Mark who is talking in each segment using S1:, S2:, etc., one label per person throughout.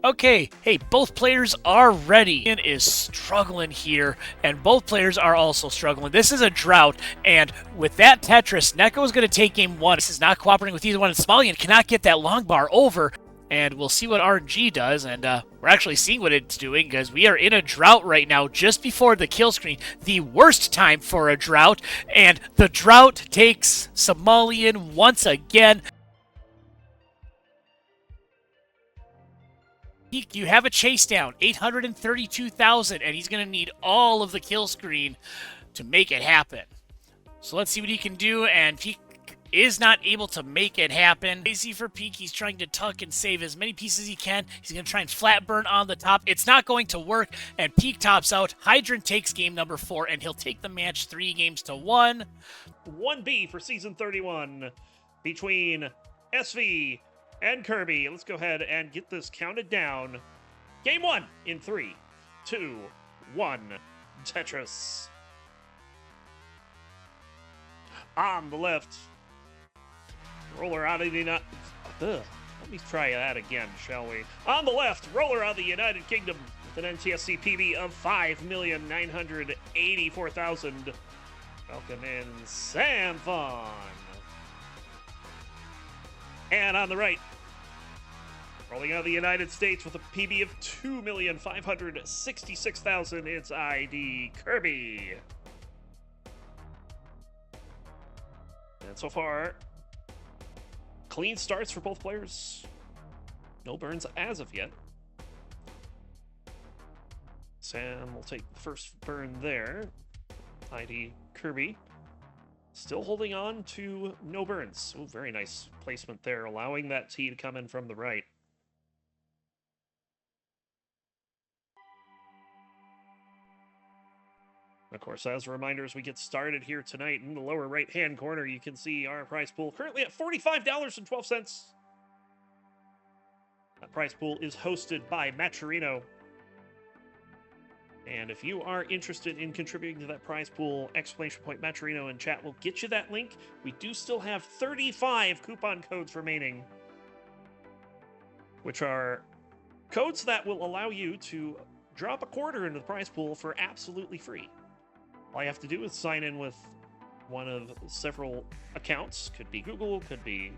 S1: Okay, hey, both players are ready. Ian is struggling here, and both players are also struggling. This is a drought, and with that Tetris, Neko is going to take game one. This is not cooperating with either one, and Smolian cannot get that long bar over. And we'll see what RNG does, and we're actually seeing what it's doing, because we are in a drought right now, just before the kill screen. The worst time for a drought, and the drought takes Smolian once again. You have a chase down, 832,000, and he's going to need all of the kill screen to make it happen. So let's see what he can do, and Peek is not able to make it happen. Easy for Peek. He's trying to tuck and save as many pieces as he can. He's going to try and flat burn on the top. It's not going to work, and Peek tops out. Hydrant takes game number 4, and he'll take the match 3-1.
S2: 1B for Season 31 between SV and Kirby. Let's go ahead and get this counted down. Game 1 in 3, 2, 1. Tetris. On the left. Roller out of the United... Let me try that again, shall we? On the left, roller out of the United Kingdom with an NTSC PB of 5,984,000. Welcome in, Samfon. And on the right, rolling out of the United States with a PB of 2,566,000, it's ID Kirby. And so far, clean starts for both players. No burns as of yet. Sam will take the first burn there. ID Kirby still holding on to no burns. Oh, very nice placement there, allowing that T to come in from the right. Of course, as a reminder, as we get started here tonight, in the lower right-hand corner, you can see our prize pool currently at $45.12. That prize pool is hosted by Maturino. And if you are interested in contributing to that prize pool, exclamation point Maturino in chat will get you that link. We do still have 35 coupon codes remaining, which are codes that will allow you to drop a quarter into the prize pool for absolutely free. All you have to do is sign in with one of several accounts. Could be Google, could be...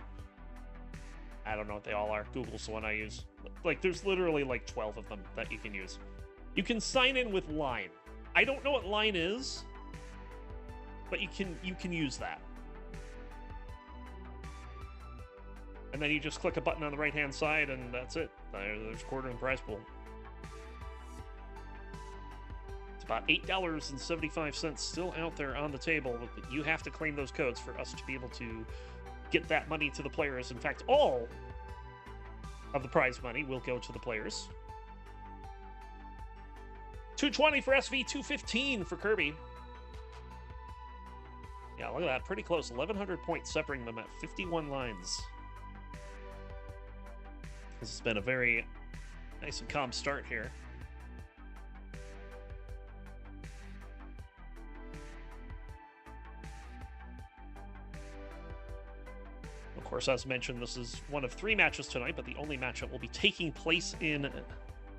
S2: I don't know what they all are. Google's the one I use. Like, there's literally like 12 of them that you can use. You can sign in with Line. I don't know what Line is, but you can use that. And then you just click a button on the right-hand side, and that's it. There's a quarter in the prize pool. It's about $8.75 still out there on the table, but you have to claim those codes for us to be able to get that money to the players. In fact, all of the prize money will go to the players. 220 for SV, 215 for Kirby. Yeah, look at that. Pretty close. 1,100 points separating them at 51 lines. This has been a very nice and calm start here. Of course, as mentioned, this is one of 3 matches tonight, but the only match that will be taking place in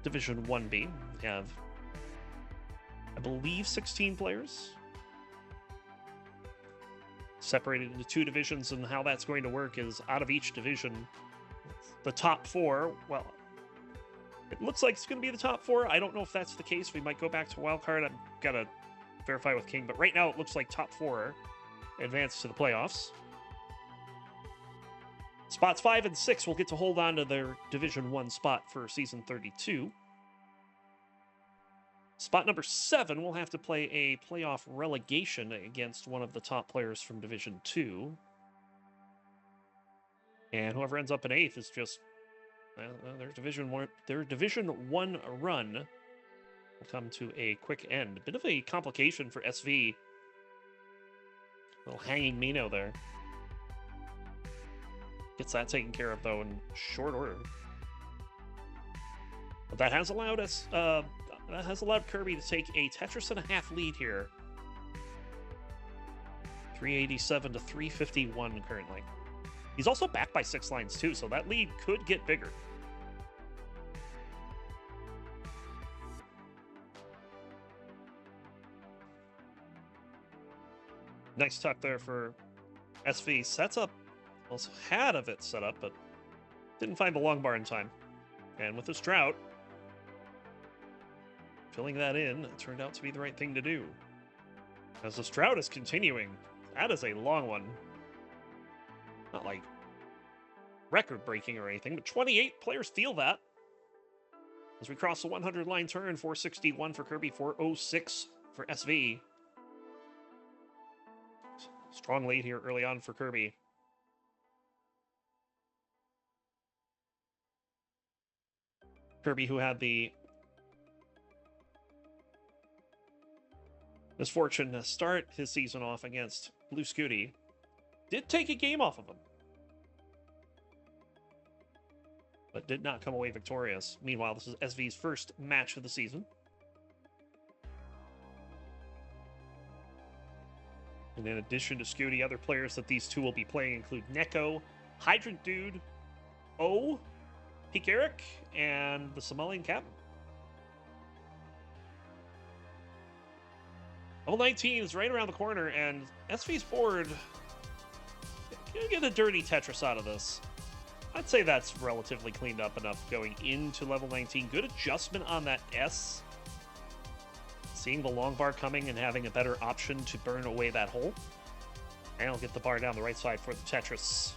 S2: Division 1B. We have, I believe, 16 players separated into 2 divisions, and how that's going to work is out of each division, the top 4, well, it looks like it's going to be the top 4. I don't know if that's the case. We might go back to wildcard. I've got to verify with King, but right now it looks like top 4 advance to the playoffs. Spots 5 and 6 will get to hold on to their Division 1 spot for Season 32. Spot number 7 will have to play a playoff relegation against one of the top players from Division 2. And whoever ends up in 8th is just... their Division 1 run will come to a quick end. A bit of a complication for SV. A little hanging Mino there. Gets that taken care of, though, in short order. But that has allowed us... that has allowed Kirby to take a Tetris and a half lead here. 387 to 351 currently. He's also back by 6 lines too, so that lead could get bigger. Nice tuck there for SV. Sets up, well, had of it set up, but didn't find the long bar in time. And with this drought, filling that in, it turned out to be the right thing to do. As this drought is continuing, that is a long one. Not like record-breaking or anything, but 28 players feel that. As we cross the 100-line turn, 461 for Kirby, 406 for SV. Strong lead here early on for Kirby. Kirby, who had the misfortune to start his season off against Blue Scooty, did take a game off of him, but did not come away victorious. Meanwhile, this is SV's first match of the season. And in addition to Scooty, other players that these two will be playing include Neko, Hydrant Dude, O, Peekayric, and the Somalian Captain. Level 19 is right around the corner, and SV's board gonna get a dirty Tetris out of this. I'd say that's relatively cleaned up enough going into level 19. Good adjustment on that S. Seeing the long bar coming and having a better option to burn away that hole. And I'll get the bar down the right side for the Tetris.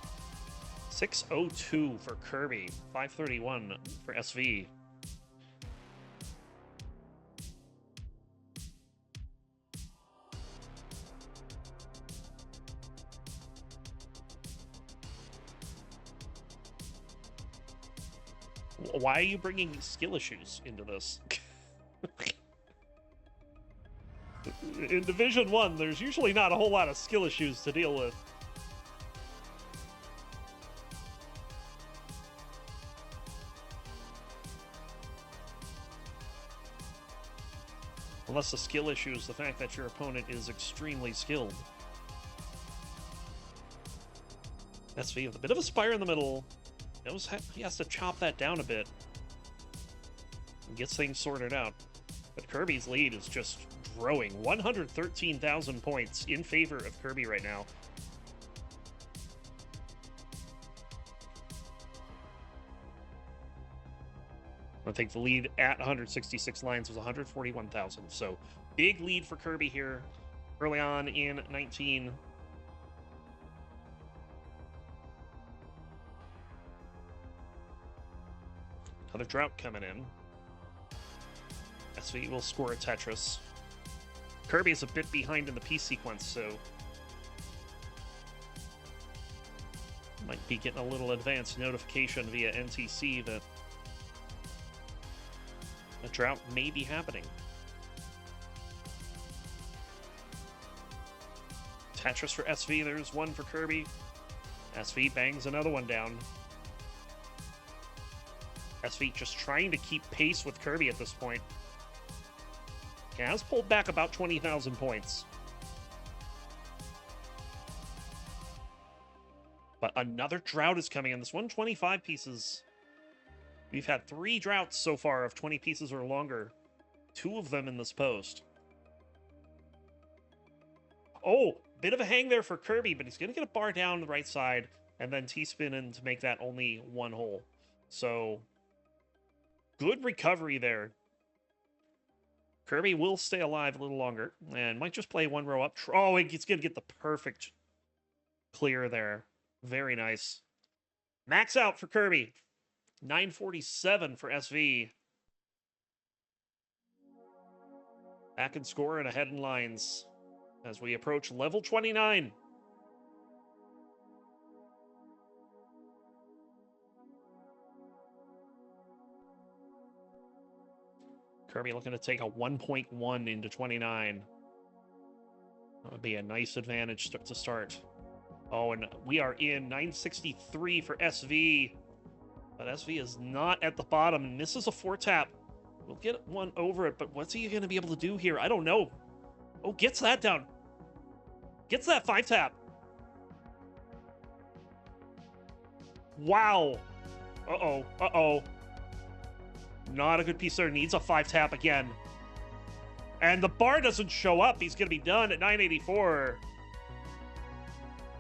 S2: 602 for Kirby, 531 for SV. Why are you bringing skill issues into this? In Division 1, there's usually not a whole lot of skill issues to deal with. Unless the skill issue is the fact that your opponent is extremely skilled. SV with a bit of a spire in the middle. He has to chop that down a bit and gets things sorted out. But Kirby's lead is just growing. 113,000 points in favor of Kirby right now. I think the lead at 166 lines was 141,000. So big lead for Kirby here early on in 19. Another drought coming in. SV will score a Tetris. Kirby is a bit behind in the piece sequence, so might be getting a little advanced notification via NTC that a drought may be happening. Tetris for SV, there's one for Kirby. SV bangs another one down. SV just trying to keep pace with Kirby at this point. He has pulled back about 20,000 points. But another drought is coming in. This one, 25 pieces. We've had 3 droughts so far of 20 pieces or longer. 2 of them in this post. Oh, bit of a hang there for Kirby, but he's going to get a bar down the right side and then T-spin in to make that only 1 hole. So good recovery there. Kirby will stay alive a little longer and might just play 1 row up. Oh, he's going to get the perfect clear there. Very nice. Max out for Kirby. 947 for SV. Back in score and ahead in lines as we approach level 29. Kirby looking to take a 1.1 into 29. That would be a nice advantage to start. Oh, and we are in 963 for SV. But SV is not at the bottom and misses a 4-tap. We'll get one over it, but what's he going to be able to do here? I don't know. Oh, gets that down. Gets that 5-tap. Wow. Uh-oh. Uh-oh. Not a good piece there. Needs a 5-tap again. And the bar doesn't show up. He's going to be done at 984.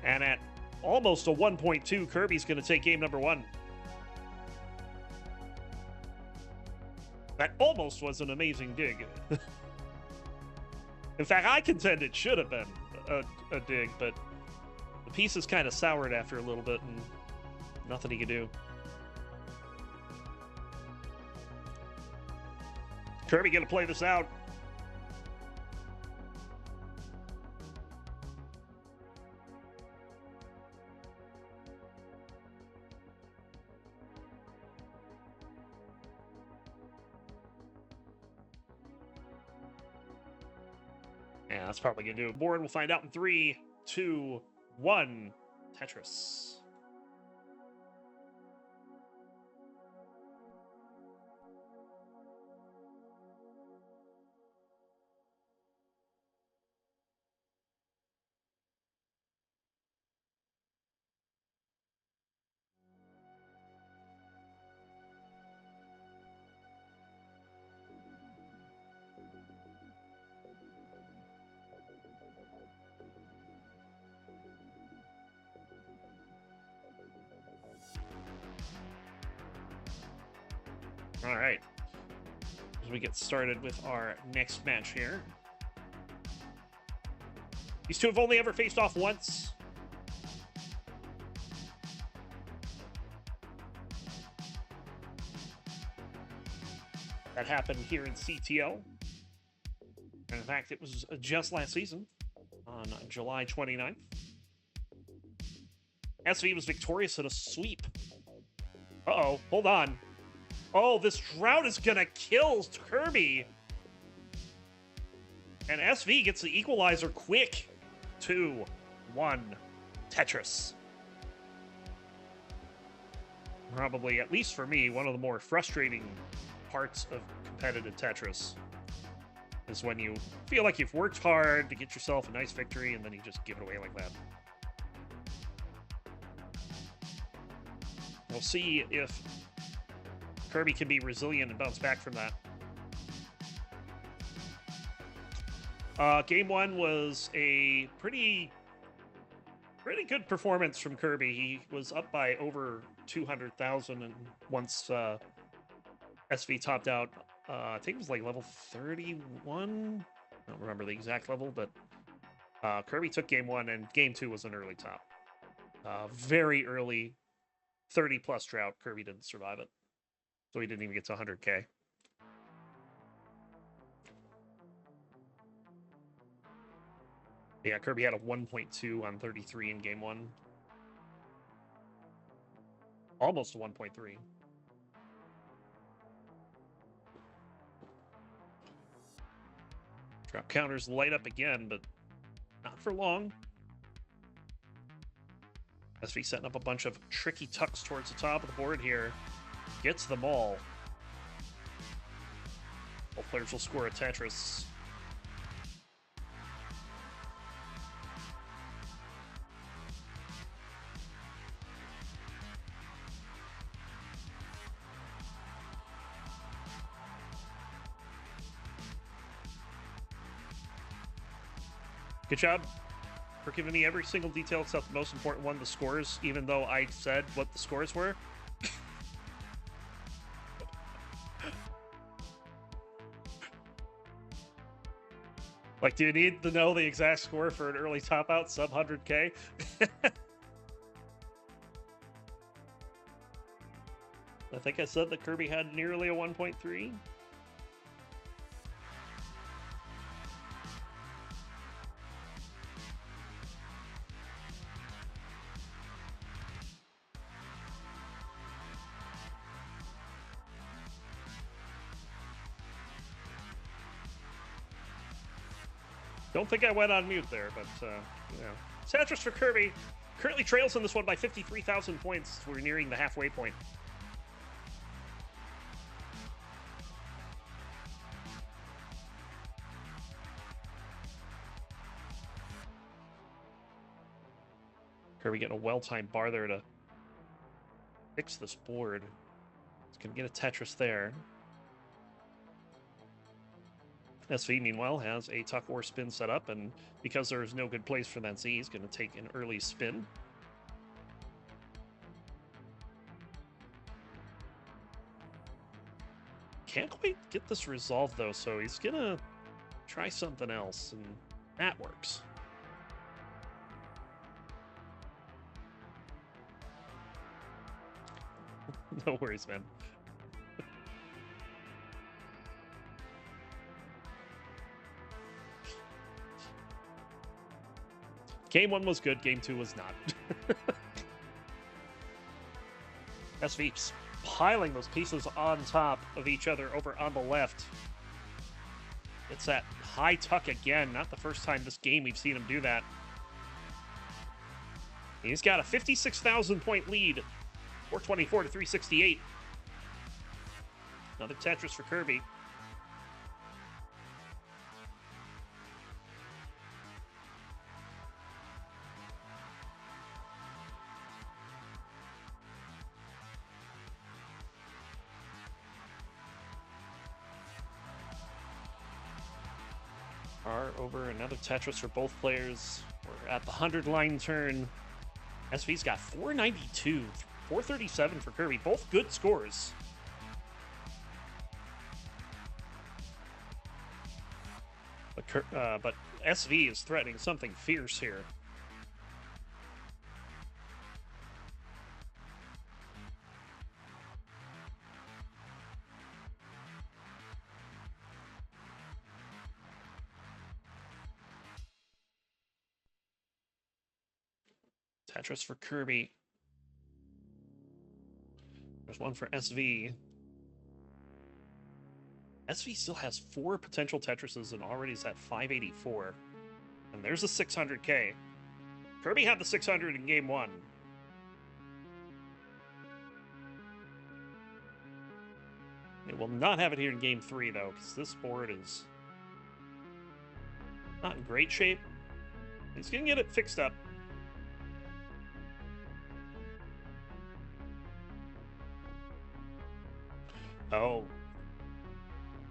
S2: And at almost a 1.2, Kirby's going to take game number 1. That almost was an amazing dig. In fact, I contend it should have been a dig, but the piece is kind of soured after a little bit, and nothing he could do. Kirby going to play this out. Yeah, that's probably going to do it. Board, we'll find out in 3, 2, 1. Tetris. All right. As we get started with our next match here. These two have only ever faced off once. That happened here in CTO. And in fact, it was just last season on July 29th. SV was victorious in a sweep. Uh-oh, hold on. Oh, this drought is going to kill Kirby. And SV gets the equalizer quick. 2, 1, Tetris. Probably, at least for me, one of the more frustrating parts of competitive Tetris is when you feel like you've worked hard to get yourself a nice victory and then you just give it away like that. We'll see if Kirby can be resilient and bounce back from that. Game 1 was a pretty good performance from Kirby. He was up by over 200,000, and once SV topped out, I think it was like level 31. I don't remember the exact level, but Kirby took game 1, and game 2 was an early top. Very early 30-plus drought. Kirby didn't survive it. So he didn't even get to 100K. Yeah, Kirby had a 1.2 on 33 in game 1. Almost a 1.3. Drop counters light up again, but not for long. SV setting up a bunch of tricky tucks towards the top of the board here. Gets them all. Both players will score a Tetris. Good job for giving me every single detail except the most important one, the scores, even though I said what the scores were. Like, do you need to know the exact score for an early top out sub 100K? I think I said that Kirby had nearly a 1.3. Don't think I went on mute there, but, you know. Tetris for Kirby. Currently trails in this one by 53,000 points. We're nearing the halfway point. Kirby getting a well-timed bar there to fix this board. It's going to get a Tetris there. SV, meanwhile, has a tuck or spin set up, and because there is no good place for that Z, he's going to take an early spin. Can't quite get this resolved, though, so he's going to try something else, and that works. No worries, man. Game 1 was good, Game 2 was not. SV's piling those pieces on top of each other over on the left. It's that high tuck again. Not the first time this game we've seen him do that. He's got a 56,000 point lead. 424 to 368. Another Tetris for Kirby. Are over another Tetris for both players. We're at the 100-line turn. SV's got 492, 437 for Kirby. Both good scores. But SV is threatening something fierce here. Tetris for Kirby. There's one for SV. SV still has 4 potential Tetrises and already is at 584. And there's a 600k. Kirby had the 600 in Game 1. It will not have it here in Game 3, though, because this board is not in great shape. He's going to get it fixed up. Oh.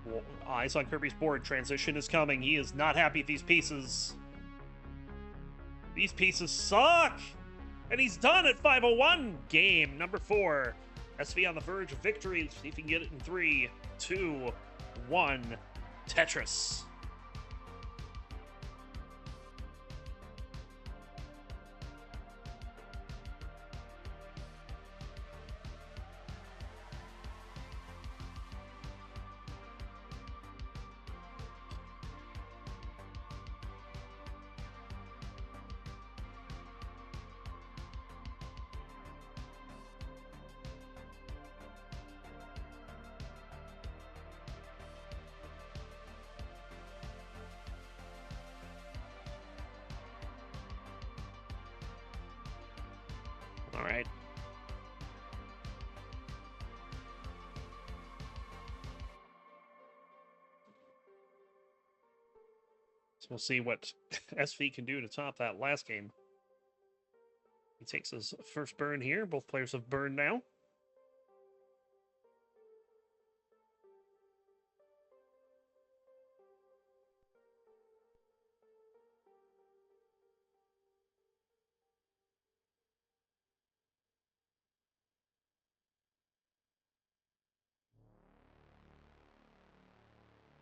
S2: Well, eyes on Kirby's board. Transition is coming. He is not happy with these pieces. These pieces suck! And he's done at 501. Game number 4. SV on the verge of victory. Let's see if he can get it in 3, 2, 1. Tetris. All right. So we'll see what SV can do to top that last game. He takes his first burn here. Both players have burned now.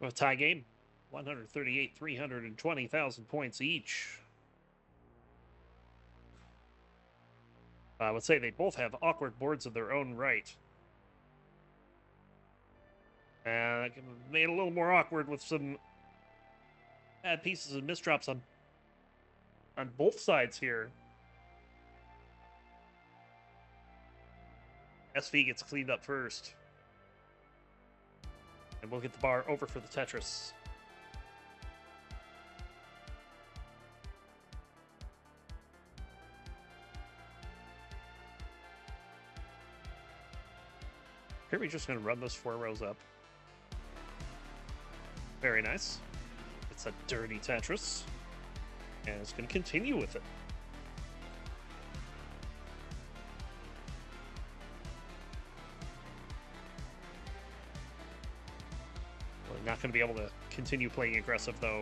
S2: A tie game, 138, 320,000 points each. I would say they both have awkward boards of their own right. And that made it a little more awkward with some bad pieces and misdrops on both sides here. SV gets cleaned up first. And we'll get the bar over for the Tetris. Kirby's just going to run those 4 rows up. Very nice. It's a dirty Tetris. And it's going to continue with it. We're not going to be able to continue playing aggressive, though.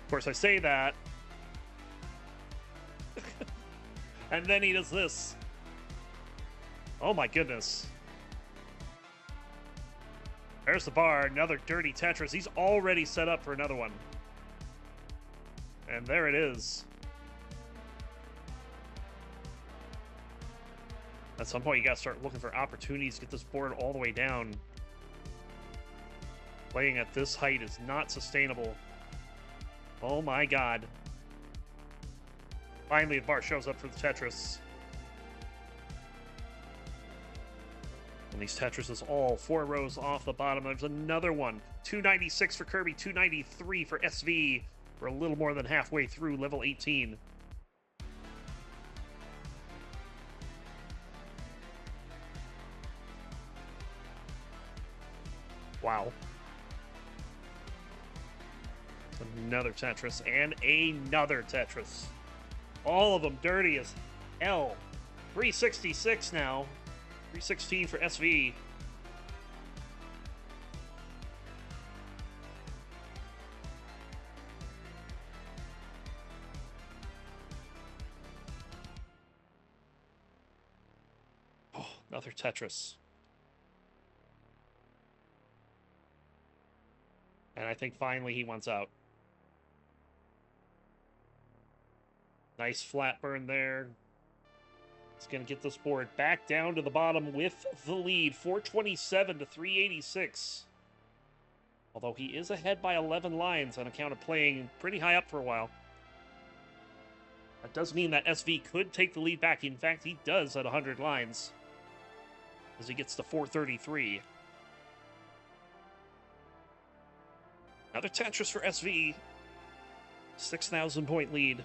S2: Of course, I say that. And then he does this. Oh my goodness. There's the bar, another dirty Tetris. He's already set up for another one. And there it is. At some point, you gotta start looking for opportunities to get this board all the way down. Playing at this height is not sustainable. Oh my god. Finally, the bar shows up for the Tetris. And these Tetrises all 4 rows off the bottom. There's another one. 296 for Kirby, 293 for SV. We're a little more than halfway through level 18. Wow. Another Tetris and another Tetris. All of them dirty as hell. 366 now. 316 for SV. Oh, another Tetris. And I think finally he wants out. Nice flat burn there. He's going to get this board back down to the bottom with the lead. 427 to 386. Although he is ahead by 11 lines on account of playing pretty high up for a while. That does mean that SV could take the lead back. In fact, he does at 100 lines. As he gets to 433. Another Tetris for SV. 6,000 point lead.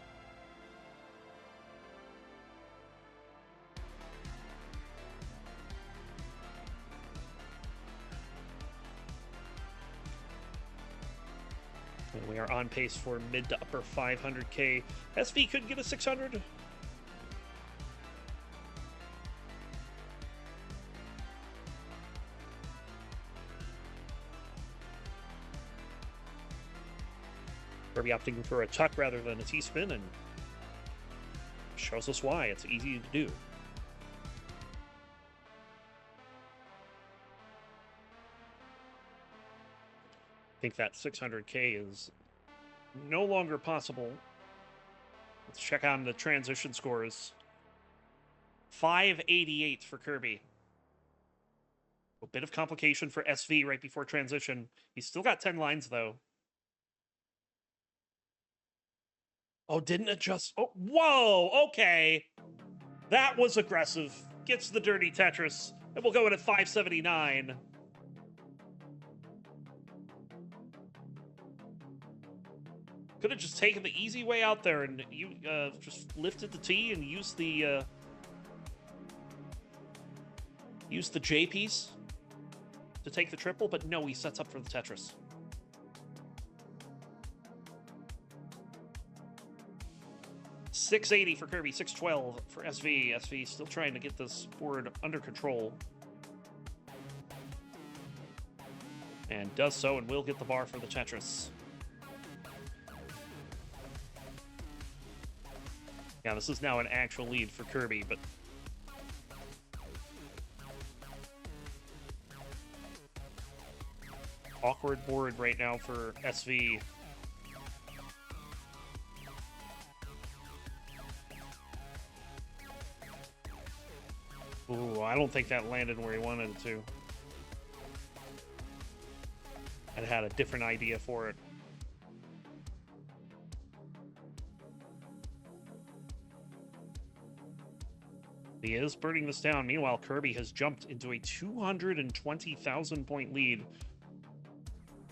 S2: And we are on pace for mid to upper 500k. SV could get a 600. Kirby opting for a tuck rather than a T-spin, and shows us why. It's easy to do. I think that 600k is no longer possible. Let's check on the transition scores. 588 for Kirby. A bit of complication for SV right before transition. He's still got 10 lines, though. Oh, didn't adjust. Oh, whoa, okay. That was aggressive. Gets the dirty Tetris. And we'll go in at 579. Could have just taken the easy way out there and you just lifted the T and used the J piece to take the triple, but no, he sets up for the Tetris. $680 for Kirby, $612 for SV. SV still trying to get this board under control. And does so, and will get the bar for the Tetris. Yeah, this is now an actual lead for Kirby, but awkward board right now for SV. Ooh, I don't think that landed where he wanted it to. I'd had a different idea for it. He is burning this down. Meanwhile, Kirby has jumped into a 220,000 point lead.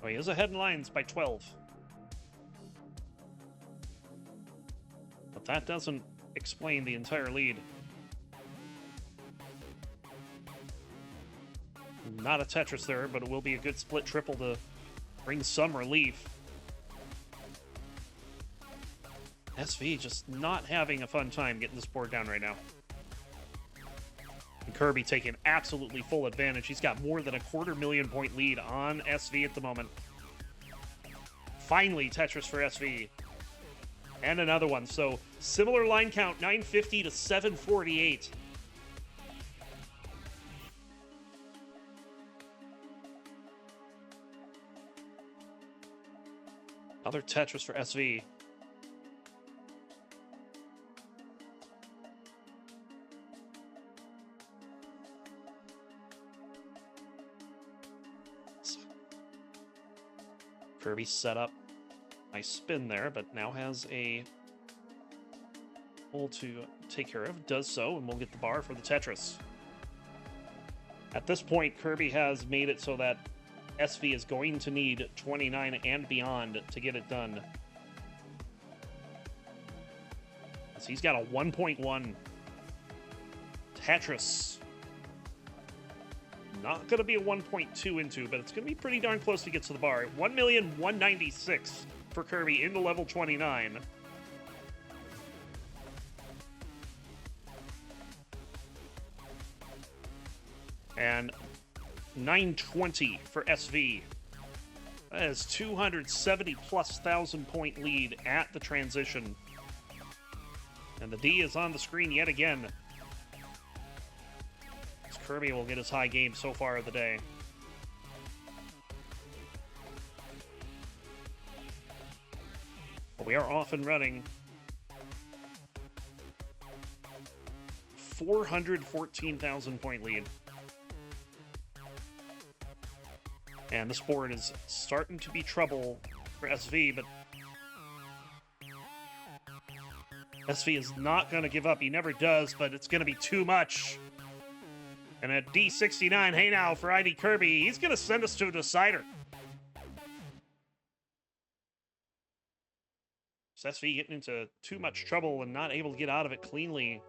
S2: Oh, he is ahead in lines by 12. But that doesn't explain the entire lead. Not a Tetris there, but it will be a good split triple to bring some relief. SV just not having a fun time getting this board down right now. In Kirby taking absolutely full advantage. He's got more than a 250,000 point lead on SV at the moment. Finally, Tetris for SV. And another one. So, similar line count, 950 to 748. Another Tetris for SV. Kirby set up. Nice spin there, but now has a hole to take care of. Does so, and we'll get the bar for the Tetris. At this point, Kirby has made it so that SV is going to need 29 and beyond to get it done. So he's got a 1.1 Tetris. Not going to be a 1.2 into, but it's going to be pretty darn close to get to the bar. 1,196,000 for Kirby into level 29. And 920 for SV. That is 270,000+ point lead at the transition. And the D is on the screen yet again. As Kirby will get his high game so far of the day. But we are off and running. 414,000 point lead. And this board is starting to be trouble for SV, but SV is not going to give up. He never does, but it's going to be too much. And at D69, hey now for ID Kirby, he's going to send us to a decider. So SV getting into too much trouble and not able to get out of it cleanly.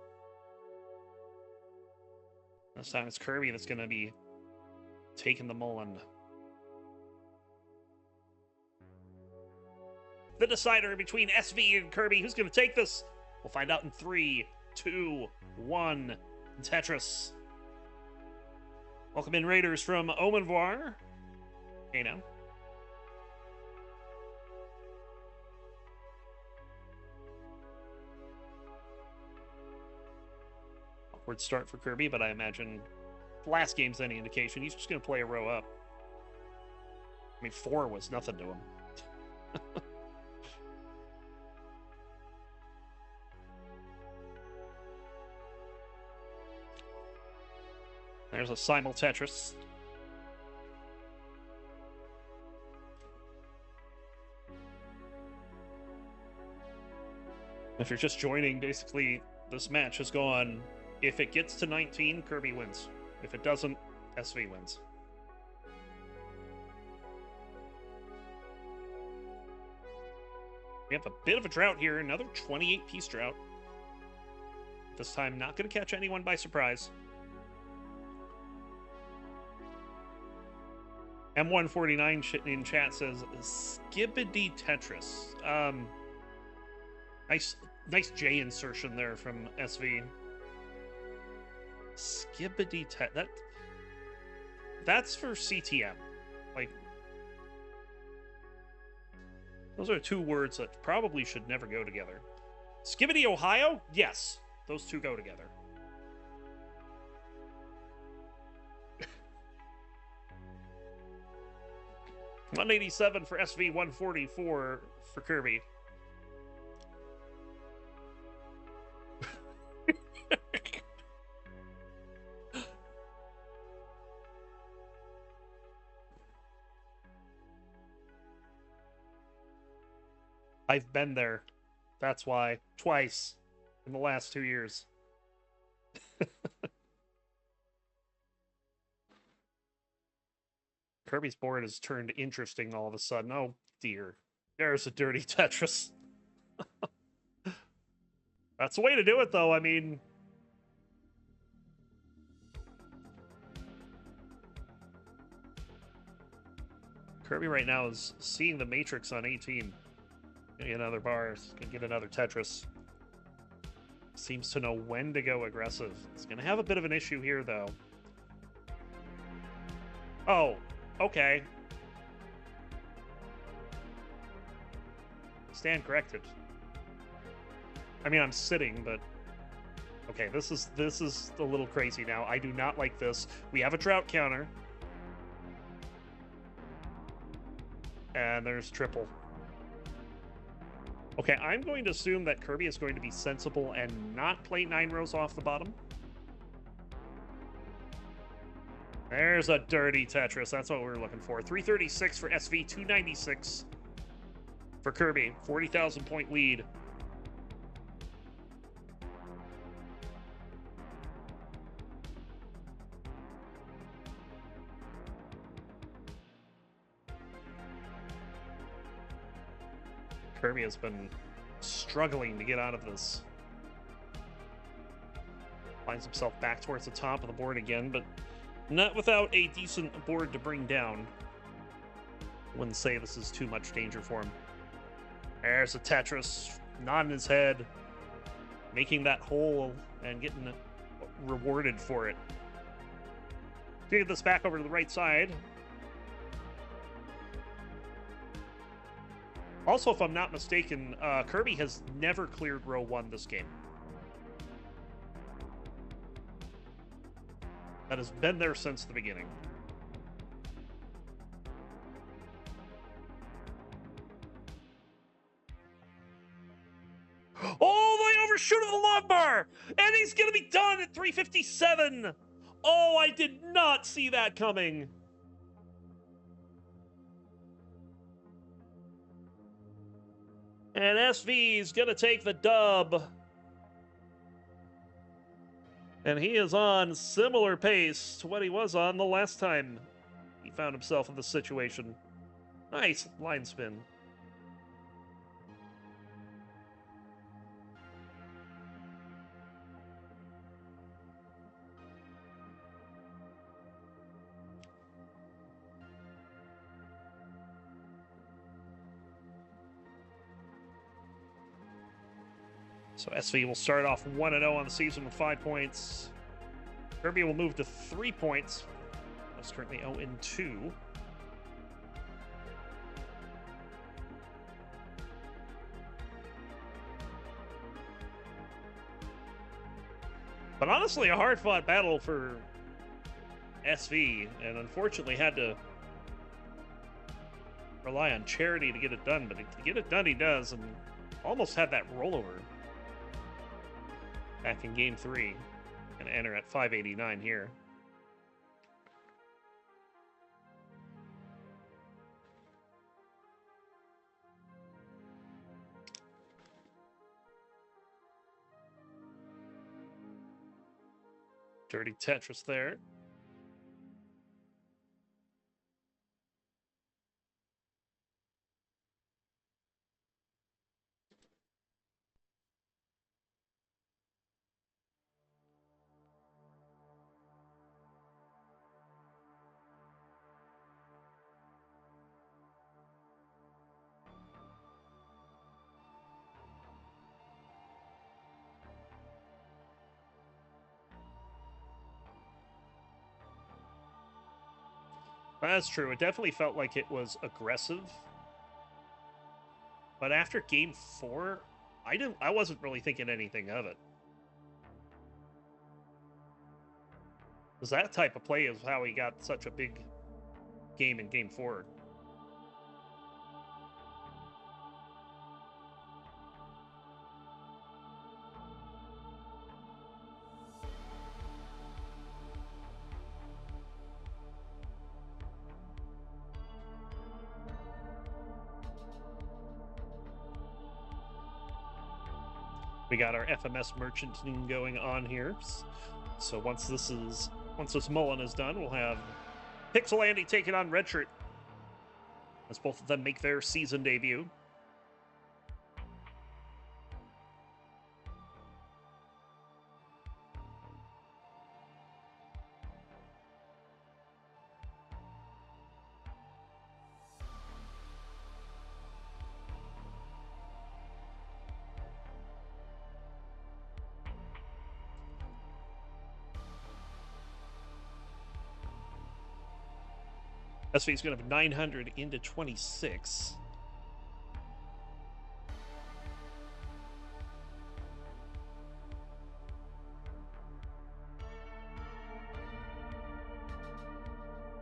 S2: This time it's Kirby that's going to be taking the mullen. The decider between SV and Kirby. Who's going to take this? We'll find out in 3, 2, 1. Tetris. Welcome in, Raiders from Omenvoir. Hey now. Awkward start for Kirby, but I imagine the last game's any indication. He's just going to play a row up. I mean, 4 was nothing to him. There's a simul Tetris. If you're just joining, basically, this match has gone, if it gets to 19, Kirby wins. If it doesn't, SV wins. We have a bit of a drought here, another 28-piece drought. This time, not going to catch anyone by surprise. M149 in chat says, Skibbity Tetris. Nice J insertion there from SV. Skibbity Tetris. That's for CTM. Like, those are two words that probably should never go together. Skibbity Ohio? Yes, those two go together. 187 for SV, 144 for Kirby. I've been there. That's why. Twice in the last 2 years. Kirby's board has turned interesting all of a sudden. Oh, dear. There's a dirty Tetris. That's the way to do it, though. I mean... Kirby right now is seeing the Matrix on 18. Gonna get another bar. Gonna get another Tetris. seems to know when to go aggressive. It's going to have a bit of an issue here, though. Oh, okay. Stand corrected. I mean, I'm sitting, but... Okay, this is a little crazy now. I do not like this. We have a drought counter. And there's triple. Okay, I'm going to assume that Kirby is going to be sensible and not play 9 rows off the bottom. There's a dirty Tetris. That's what we were looking for. 336 for SV, 296 for Kirby. 40,000 point lead. Kirby has been struggling to get out of this. Finds himself back towards the top of the board again, but not without a decent board to bring down. Wouldn't say this is too much danger for him. There's a Tetris, nodding his head, making that hole and getting rewarded for it. Get this back over to the right side. Also, if I'm not mistaken, Kirby has never cleared row 1 this game. That has been there since the beginning. Oh, they overshoot of the log bar! And he's going to be done at 357! Oh, I did not see that coming. And SV is going to take the dub. And he is on similar pace to what he was on the last time he found himself in this situation. Nice line spin. So SV will start off 1-0 on the season with 5 points. Kirby will move to 3 points. That's currently 0-2. But honestly, a hard-fought battle for SV, and unfortunately had to rely on charity to get it done. But to get it done, he does, and almost had that rollover back in game 3, and enter at 589 here. Dirty Tetris there. That's true. It definitely felt like it was aggressive. But after game 4, I wasn't really thinking anything of it. Because that type of play is how he got such a big game in game 4. We got our FMS merchanting going on here. So once this Mullen is done, we'll have Pixel Andy taking on Redshirt as both of them make their season debut. SV's going to have 900 into 26.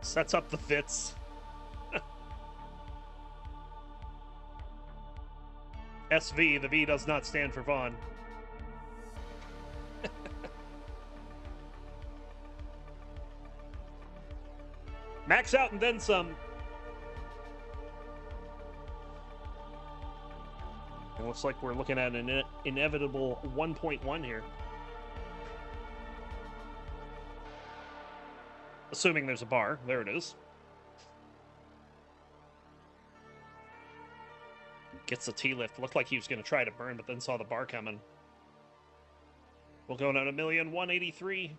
S2: Sets up the fits. SV, the V does not stand for Vaughn. Max out and then some. It looks like we're looking at an inevitable 1.1 here. Assuming there's a bar. There it is. Gets the T-lift. Looked like he was going to try to burn, but then saw the bar coming. We'll go down 1,183,000.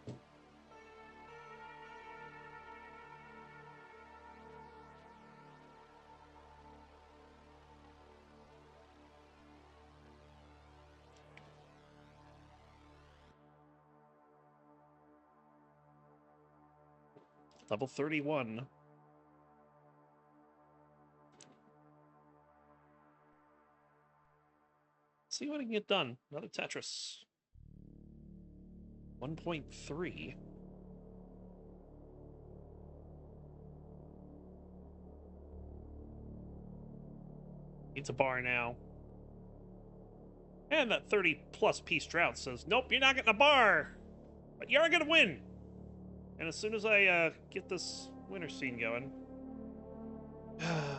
S2: Level 31. See what I can get done. Another Tetris. 1.3. Needs a bar now. And that 30-plus piece drought says, nope, you're not getting a bar. But you are going to win. And as soon as I get this winter scene going...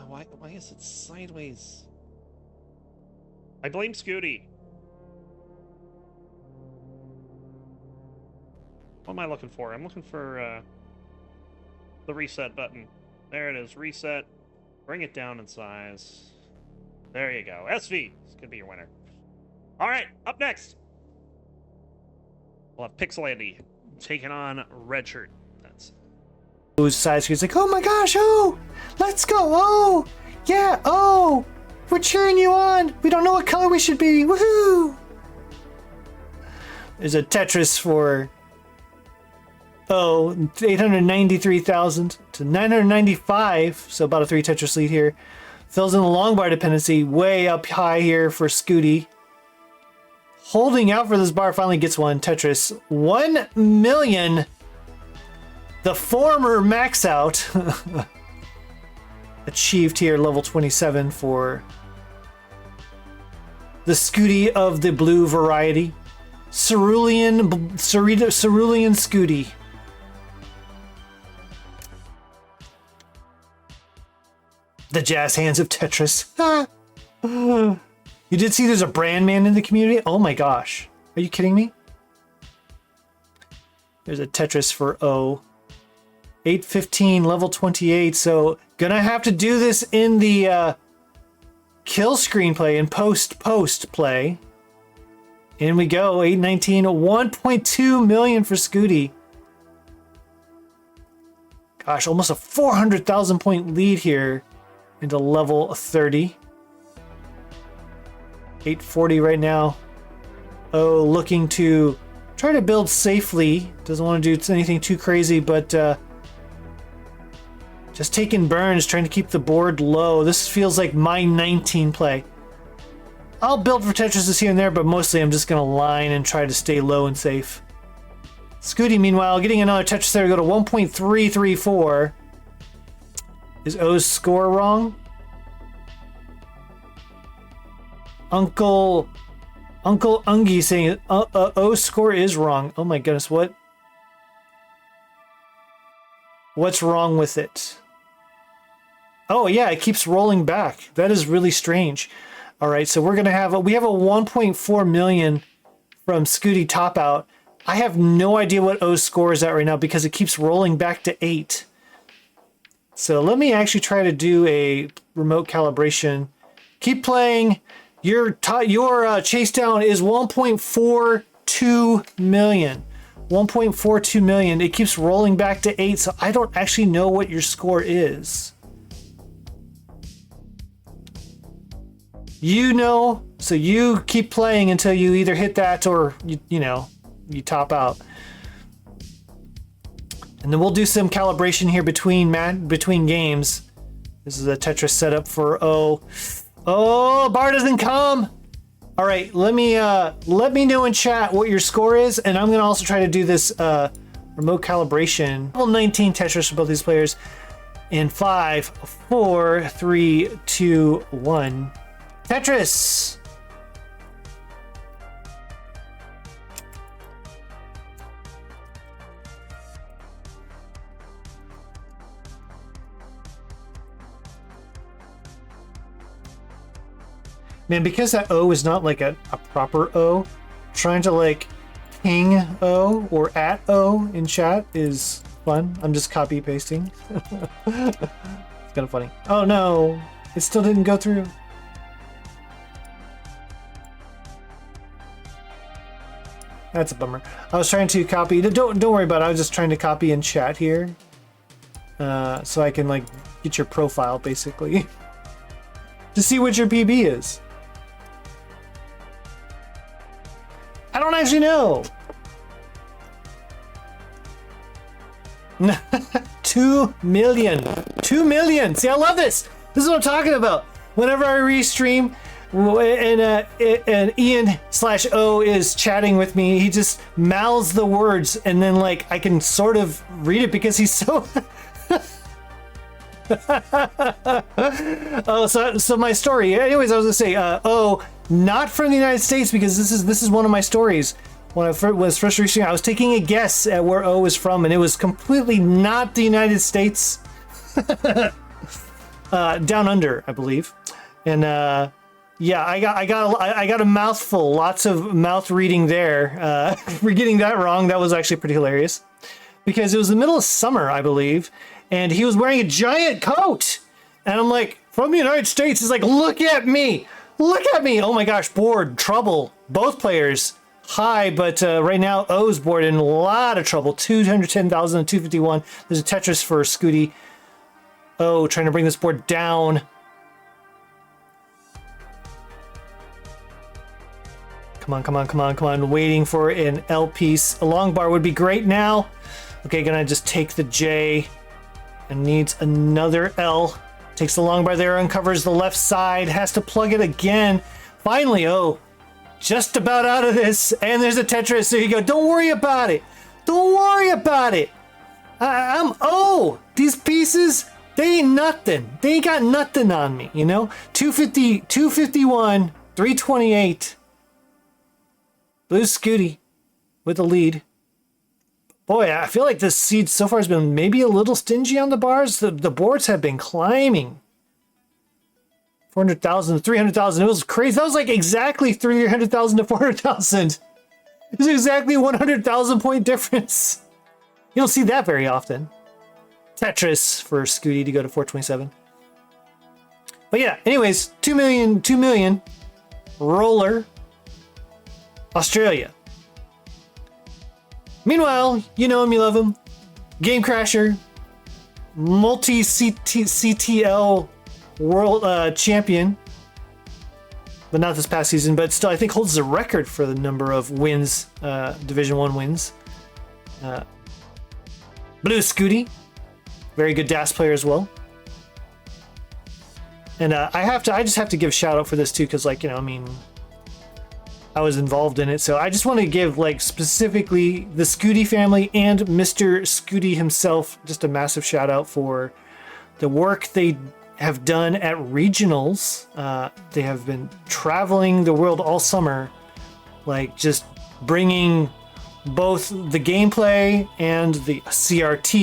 S2: why is it sideways? I blame Scooty. What am I looking for? I'm looking for the reset button. There it is. Reset. Bring it down in size. There you go. SV. This could be your winner. All right. Up next. We'll have Pixel Andy taking on Red Shirt. That's
S3: Whose side screen's like, oh my gosh, oh, let's go, oh, yeah, oh, we're cheering you on. We don't know what color we should be. Woohoo! There's a Tetris for 893,000 to 995, so about a 3 Tetris lead here. Fills in the long bar dependency way up high here for Scooty. Holding out for this bar, finally gets one. Tetris 1 million. The former max out achieved here, level 27 for the Scooty of the blue variety. Cerulean Scooty. The jazz hands of Tetris. You did see there's a brand man in the community? Oh my gosh. Are you kidding me? There's a Tetris for O. 815, level 28. So gonna have to do this in the kill screenplay and post play. In we go. 819, 1.2 million for Scooty. Gosh, almost a 400,000 point lead here into level 30. 840 right now. Oh, looking to try to build safely. Doesn't want to do anything too crazy, but just taking burns, trying to keep the board low. This feels like my 19 play. I'll build for Tetris here and there, but mostly I'm just going to line and try to stay low and safe. Scooty, meanwhile, getting another Tetris there to go to 1.334. Is O's score wrong? Uncle Ungie saying O's score is wrong. Oh my goodness, what's wrong with it? Oh yeah, it keeps rolling back. That is really strange. All right, so we have a 1.4 million from Scooty top out. I have no idea what O's score is at right now because it keeps rolling back to 8. So let me actually try to do a remote calibration. Keep playing. Your chase down is 1.42 million. 1.42 million. It keeps rolling back to 8, so I don't actually know what your score is. You know, so you keep playing until you either hit that or you top out. And And then we'll do some calibration here between games. This is a Tetris setup for O. Oh, bar doesn't come. All right, let me know in chat what your score is, and I'm gonna also try to do this remote calibration. Level 19 Tetris for both these players. In 5, 4, 3, 2, 1. Tetris. Man, because that O is not like a proper O, trying to like ping O or at O in chat is fun. I'm just copy pasting. It's kind of funny. Oh no, it still didn't go through. That's a bummer. I was trying to copy. Don't worry about it. I was just trying to copy in chat here, so I can like get your profile basically to see what your PB is. I don't actually know. 2 million. 2 million. See, I love this. This is what I'm talking about. Whenever I restream and Ian/O is chatting with me, he just mouths the words and then like I can sort of read it because he's so Oh, so my story. Anyways, I was gonna say, not from the United States, because this is one of my stories. When I was first reaching out, I was taking a guess at where O is from, and it was completely not the United States. Down under, I believe. And yeah, I got a mouthful, lots of mouth reading there. For getting that wrong, that was actually pretty hilarious, because it was the middle of summer, I believe, and he was wearing a giant coat, and I'm like, from the United States. He's like, look at me. Look at me! Oh my gosh, bored, trouble. Both players high, but right now O's board in a lot of trouble. 210,000 and 251. There's a Tetris for Scooty. O trying to bring this board down. Come on, come on, come on, come on. Waiting for an L piece. A long bar would be great now. Okay, gonna just take the J and needs another L. Takes the long bar there, uncovers the left side, has to plug it again. Finally, oh, just about out of this. And there's a Tetris. There you go. Don't worry about it. Don't worry about it. I'm oh, these pieces, they ain't nothing. They ain't got nothing on me, you know? 250, 251, 328. Blue Scooty with the lead. Boy, I feel like this seed so far has been maybe a little stingy on the bars. The boards have been climbing. 400,000 to 300,000. It was crazy. That was like exactly 300,000 to 400,000. It was exactly a 100,000 point difference. You don't see that very often. Tetris for Scooty to go to 427. But yeah, anyways, 2 million. Roller. Australia. Meanwhile, you know him, you love him. Game Crasher, multi-CTL world champion, but not this past season, but still I think holds the record for the number of wins, Division 1 wins. Blue Scooty, very good DAS player as well. And I just have to give a shout out for this too, because like, you know, I mean, I was involved in it, so I just want to give like specifically the Scooty family and Mr. Scooty himself just a massive shout out for the work they have done at regionals. They have been traveling the world all summer, like just bringing both the gameplay and the CRT